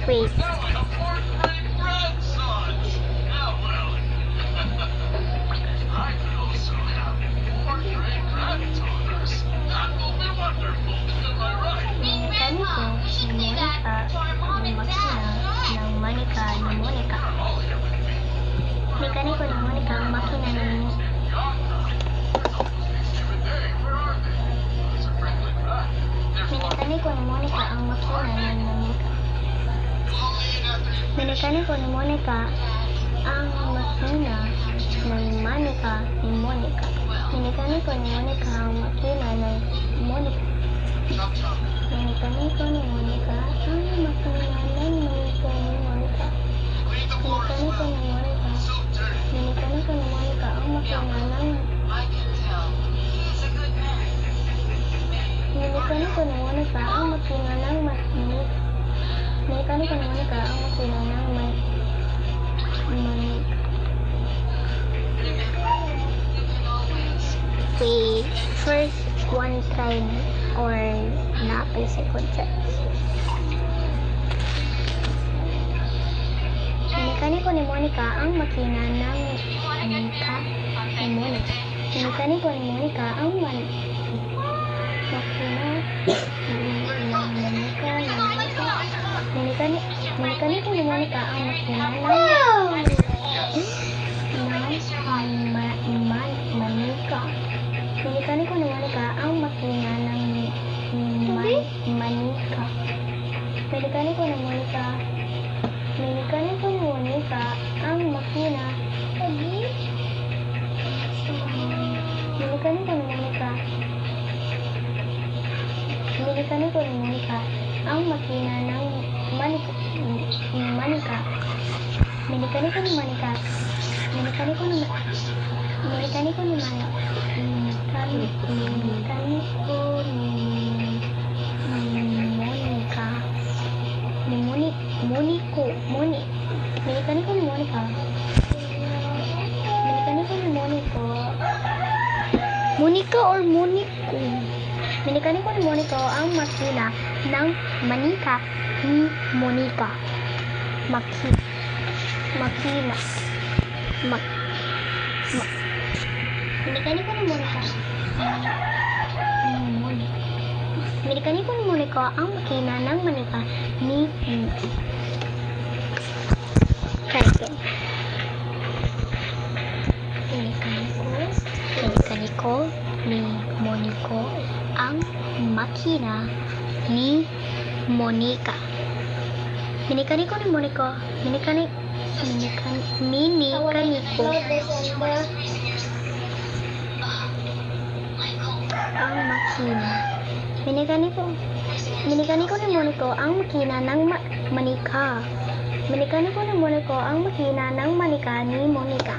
Wait. Mekaniko ni Monica ang makina ng Mekaniko ni Monica ang makina ng Monica. Mekaniko ni Monica ang makina ng Monica ni Monica. Mekaniko ni Monica ang makina ng Monica. Mekaniko ni Monica ang makina ng Monica ni Monica. Mekaniko ni Monica. Mekaniko ni Monica ang makina ng Mekaniko ni Monica ang makina ng Mekaniko ni Monica ang makina ng Wait, first one try or not a second chance. Mekaniko ni Monica ang makina ng Monica ni Monica. Mekaniko ni Monica ang makina ng Monica ni Monica. Mekaniko ni Monica ang makina ng Monica. Mekaniko ni Monica ang makina ng Manika. Mekaniko ni Monica. Mekaniko ni Monica ang makina. Mekaniko ni Monica. Mekaniko ni Monica ang makina ng Manika. Mekaniko ni Monica. Mekaniko ni Monica. Mekaniko ni Monica Monica or Monico. Mekaniko ni Monica ang makina ng Manika ni Monica. Makina. Mekaniko ni Monica. Mekaniko ni Monica ang makina ng Manika ni Mekaniko ni Monica ang makina ni Monica. Mekaniko ni Monica. Mekaniko ang makina. Mekaniko ni Monica ang makina ng Manika. Mekaniko ni Monica ang makina ng Manika ni Monica.